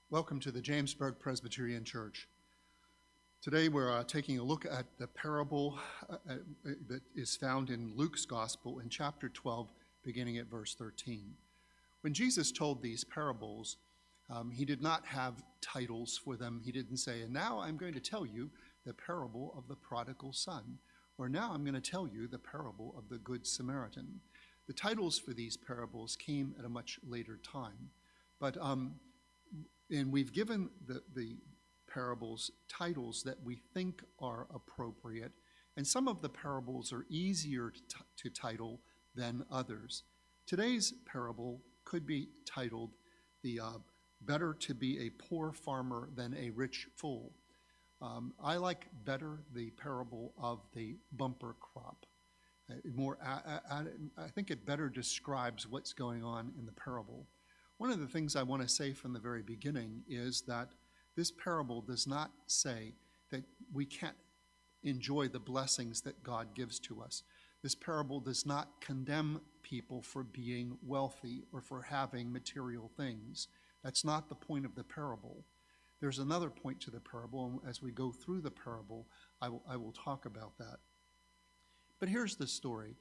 Welcome to the Jamesburg Presbyterian Church. Today we're taking a look at the parable that is found in Luke's Gospel in chapter 12, beginning at verse 13. When Jesus told these parables, he did not have titles for them. He didn't say, and now I'm going to tell you the parable of the prodigal son, or now I'm going to tell you the parable of the Good Samaritan. The titles for these parables came at a much later time, and we've given the parables titles that we think are appropriate, and some of the parables are easier to title than others. Today's parable could be titled the better to be a poor farmer than a rich fool. I like better the parable of the bumper crop. I think it better describes what's going on in the parable. One of the things I want to say from the very beginning is that this parable does not say that we can't enjoy the blessings that God gives to us. This parable does not condemn people for being wealthy or for having material things. That's not the point of the parable. There's another point to the parable, and as we go through the parable, I will talk about that. But here's the story.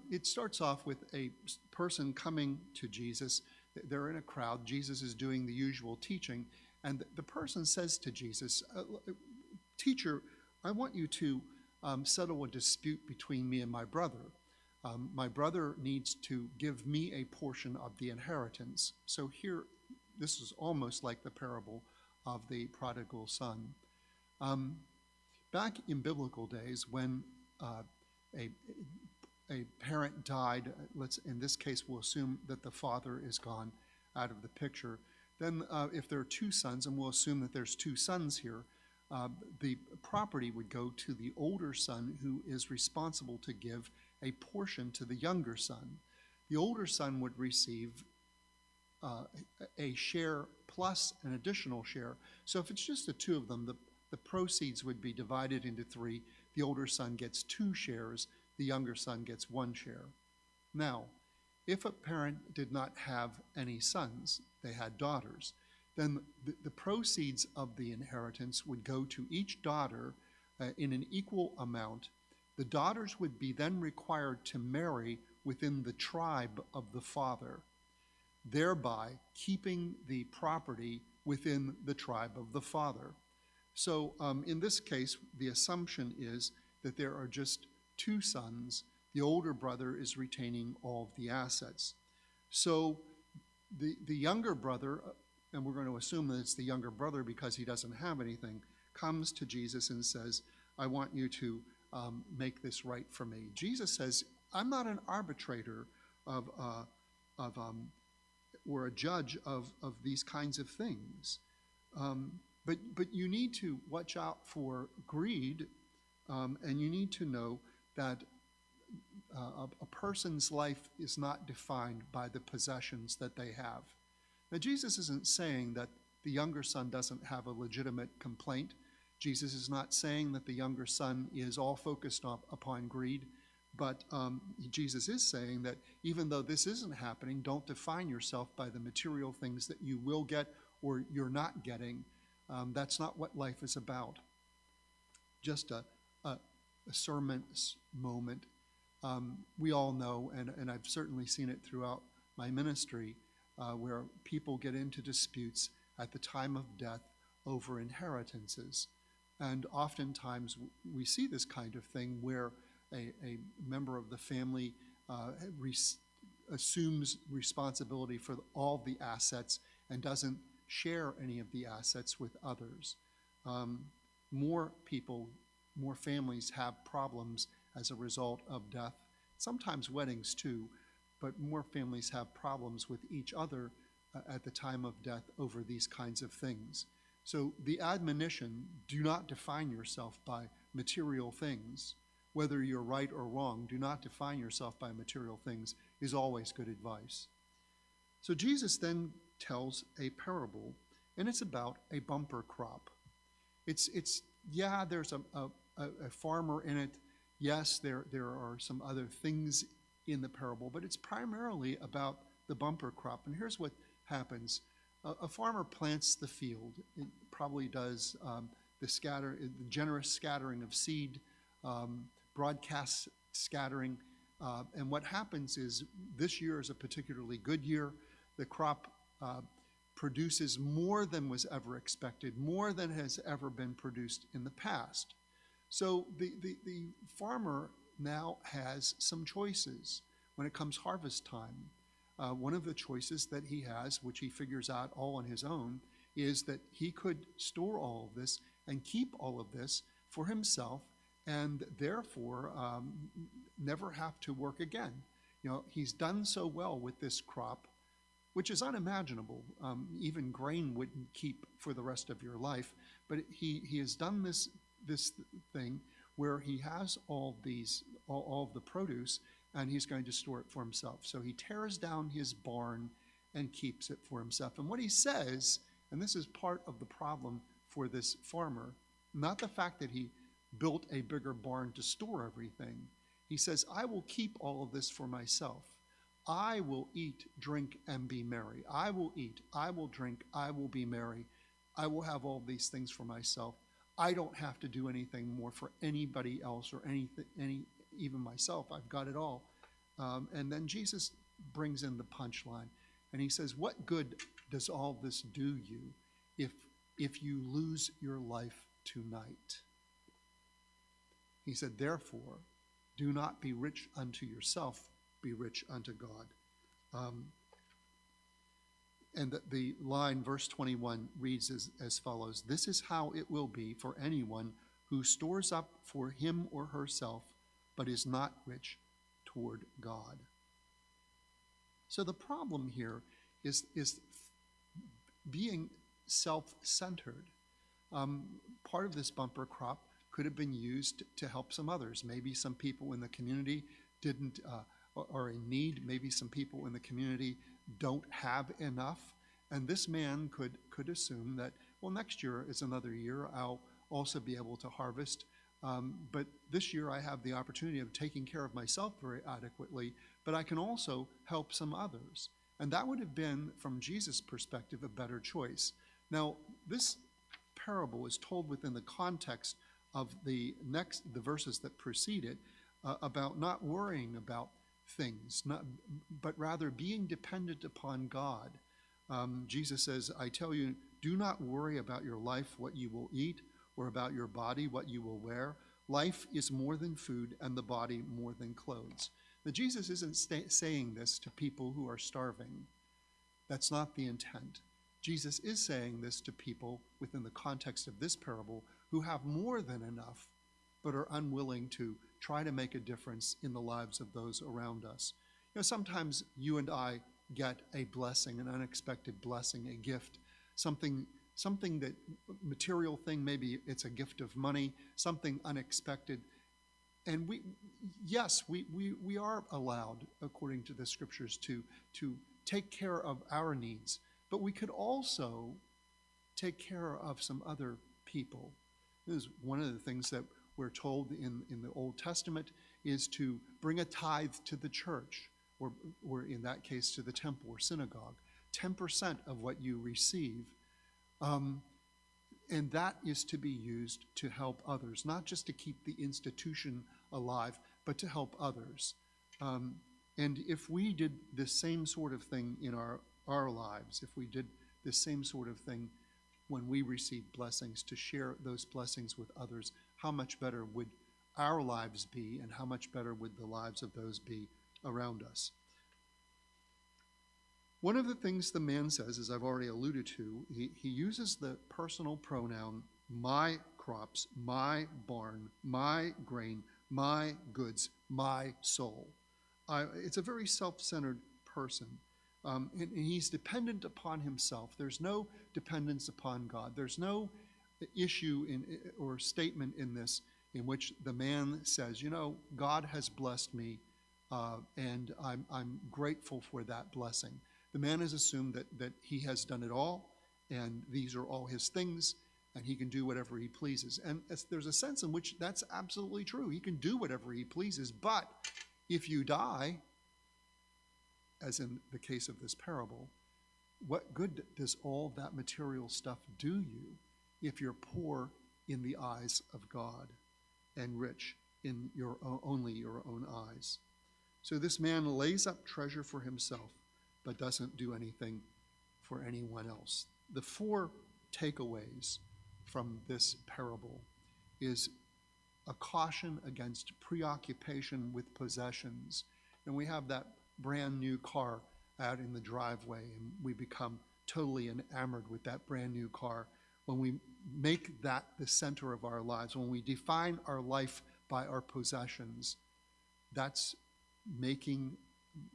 It starts off with a person coming to Jesus. They're in a crowd. Jesus is doing the usual teaching, and the person says to Jesus, "Teacher, I want you to settle a dispute between me and my brother. My brother needs to give me a portion of the inheritance." So here, this is almost like the parable of the prodigal son. Back in biblical days, when a parent died, in this case we'll assume that the father is gone out of the picture. Then if there are two sons, and we'll assume that there's two sons here, the property would go to the older son, who is responsible to give a portion to the younger son. The older son would receive a share plus an additional share. So if it's just the two of them, the proceeds would be divided into three. The older son gets 2 shares. The younger son gets 1 share. Now, if a parent did not have any sons, they had daughters, then the proceeds of the inheritance would go to each daughter in an equal amount. The daughters would be then required to marry within the tribe of the father, thereby keeping the property within the tribe of the father. So in this case, the assumption is that there are just 2 sons. The older brother is retaining all of the assets. So the younger brother, and we're going to assume that it's the younger brother because he doesn't have anything, comes to Jesus and says, "I want you to make this right for me." Jesus says, "I'm not an arbitrator or a judge of these kinds of things. But you need to watch out for greed, and you need to know that a person's life is not defined by the possessions that they have." Now, Jesus isn't saying that the younger son doesn't have a legitimate complaint. Jesus is not saying that the younger son is all focused upon greed, but Jesus is saying that even though this isn't happening, don't define yourself by the material things that you will get or you're not getting. That's not what life is about. Just a sermon moment. We all know, and I've certainly seen it throughout my ministry, where people get into disputes at the time of death over inheritances. And oftentimes we see this kind of thing where a member of the family assumes responsibility for all the assets and doesn't share any of the assets with others. More families have problems as a result of death, sometimes weddings too, but more families have problems with each other at the time of death over these kinds of things. So the admonition, do not define yourself by material things, whether you're right or wrong, do not define yourself by material things, is always good advice. So Jesus then tells a parable, and it's about a bumper crop. There's a farmer in it. Yes, there are some other things in the parable, but it's primarily about the bumper crop. And here's what happens. A farmer plants the field. It probably does the generous scattering of seed, broadcast scattering. And what happens is this year is a particularly good year. The crop produces more than was ever expected, more than has ever been produced in the past. So the farmer now has some choices when it comes harvest time. One of the choices that he has, which he figures out all on his own, is that he could store all of this and keep all of this for himself and therefore never have to work again. You know, he's done so well with this crop, which is unimaginable. Even grain wouldn't keep for the rest of your life, but he has done this thing where he has all of the produce, and he's going to store it for himself. So he tears down his barn and keeps it for himself. And what he says, and this is part of the problem for this farmer, not the fact that he built a bigger barn to store everything. He says, I will keep all of this for myself. I will eat, drink, and be merry. I will eat, I will drink, I will be merry. I will have all these things for myself. I don't have to do anything more for anybody else or even myself. I've got it all. And then Jesus brings in the punchline, and he says, what good does all this do you if you lose your life tonight? He said, therefore, do not be rich unto yourself, be rich unto God. And the line, verse 21, reads as follows: this is how it will be for anyone who stores up for him or herself, but is not rich toward God. So the problem here is being self-centered. Part of this bumper crop could have been used to help some others. Maybe some people in the community are in need. Maybe some people in the community don't have enough. And this man could assume that, well, next year is another year. I'll also be able to harvest. But this year I have the opportunity of taking care of myself very adequately, but I can also help some others. And that would have been, from Jesus' perspective, a better choice. Now, this parable is told within the context of the verses that precede it, about not worrying about things, but rather being dependent upon God. Jesus says, I tell you, do not worry about your life, what you will eat, or about your body, what you will wear. Life is more than food, and the body more than clothes. Now, Jesus isn't saying this to people who are starving. That's not the intent. Jesus is saying this to people within the context of this parable who have more than enough, but are unwilling to try to make a difference in the lives of those around us. You know, sometimes you and I get a blessing, an unexpected blessing, a gift, something that material thing, maybe it's a gift of money, something unexpected. And we are allowed, according to the scriptures, to take care of our needs, but we could also take care of some other people. This is one of the things that we're told in the Old Testament, is to bring a tithe to the church, or in that case to the temple or synagogue, 10% of what you receive. And that is to be used to help others, not just to keep the institution alive, but to help others. And if we did the same sort of thing in our lives, if we did the same sort of thing when we receive blessings, to share those blessings with others, how much better would our lives be, and how much better would the lives of those be around us? One of the things the man says, as I've already alluded to, he uses the personal pronoun, my crops, my barn, my grain, my goods, my soul. It's a very self-centered person. And he's dependent upon himself. There's no dependence upon God. There's no issue or statement in this in which the man says, you know, God has blessed me, and I'm grateful for that blessing. The man has assumed that he has done it all, and these are all his things, and he can do whatever he pleases. And there's a sense in which that's absolutely true. He can do whatever he pleases, but if you die, as in the case of this parable, what good does all that material stuff do you if you're poor in the eyes of God and rich in only your own eyes? So this man lays up treasure for himself, but doesn't do anything for anyone else. The four takeaways from this parable is a caution against preoccupation with possessions. And we have that brand new car out in the driveway, and we become totally enamored with that brand new car. When we make that the center of our lives, when we define our life by our possessions, that's making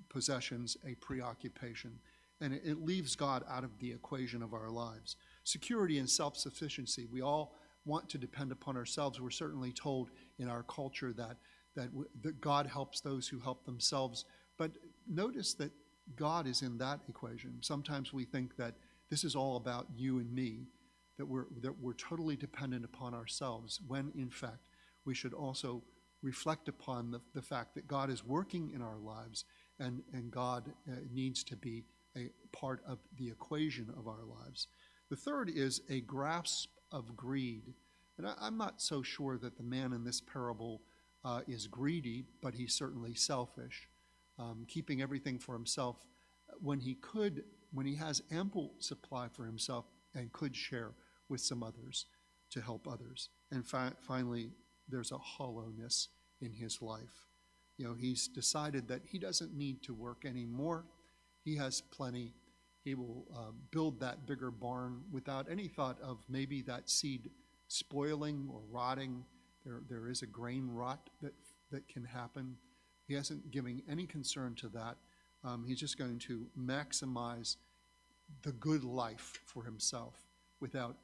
possessions a preoccupation. And it leaves God out of the equation of our lives. Security and self-sufficiency. We all want to depend upon ourselves. We're certainly told in our culture that God helps those who help themselves. But notice that God is in that equation. Sometimes we think that this is all about you and me, that we're totally dependent upon ourselves, when in fact we should also reflect upon the fact that God is working in our lives, and God needs to be a part of the equation of our lives. The third is a grasp of greed. And I'm not so sure that the man in this parable is greedy, but he's certainly selfish, keeping everything for himself when he has ample supply for himself and could share with some others to help others. And finally, there's a hollowness in his life. He's decided that he doesn't need to work anymore. He has plenty. He will build that bigger barn without any thought of maybe that seed spoiling or rotting. There is a grain rot that can happen. He hasn't given any concern to that. He's just going to maximize the good life for himself without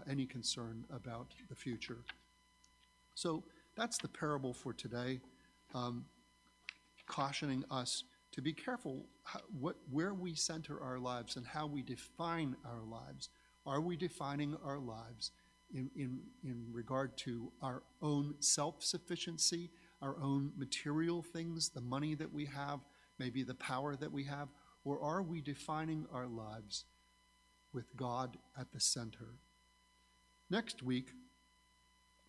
any concern about the future. So that's the parable for today, cautioning us to be careful where we center our lives and how we define our lives. Are we defining our lives in regard to our own self-sufficiency, our own material things, the money that we have, maybe the power that we have, or are we defining our lives with God at the center? Next week,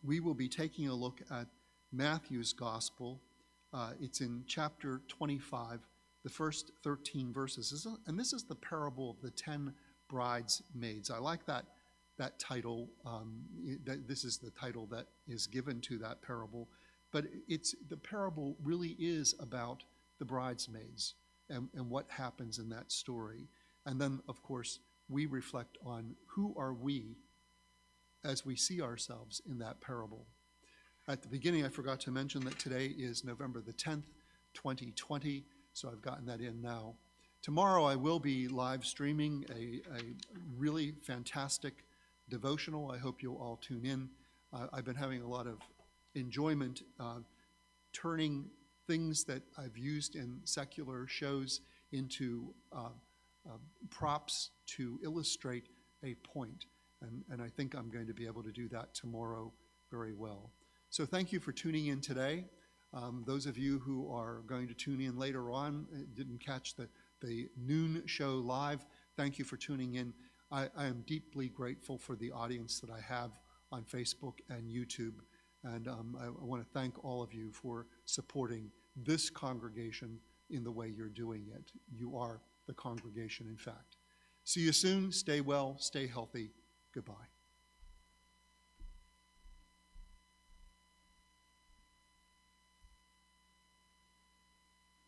we will be taking a look at Matthew's Gospel. It's in chapter 25, the first 13 verses. And this is the parable of the 10 bridesmaids. I like that title. This is the title that is given to that parable. But the parable really is about the bridesmaids and what happens in that story. And then, of course, we reflect on who are we as we see ourselves in that parable. At the beginning, I forgot to mention that today is November the 10th, 2020, so I've gotten that in now. Tomorrow I will be live streaming a really fantastic devotional. I hope you'll all tune in. I've been having a lot of enjoyment turning things that I've used in secular shows into props to illustrate a point. And I think I'm going to be able to do that tomorrow very well. So thank you for tuning in today. Those of you who are going to tune in later on, didn't catch the noon show live, thank you for tuning in. I am deeply grateful for the audience that I have on Facebook and YouTube. And I want to thank all of you for supporting this congregation in the way you're doing it. You are the congregation, in fact. See you soon. Stay well. Stay healthy. Goodbye.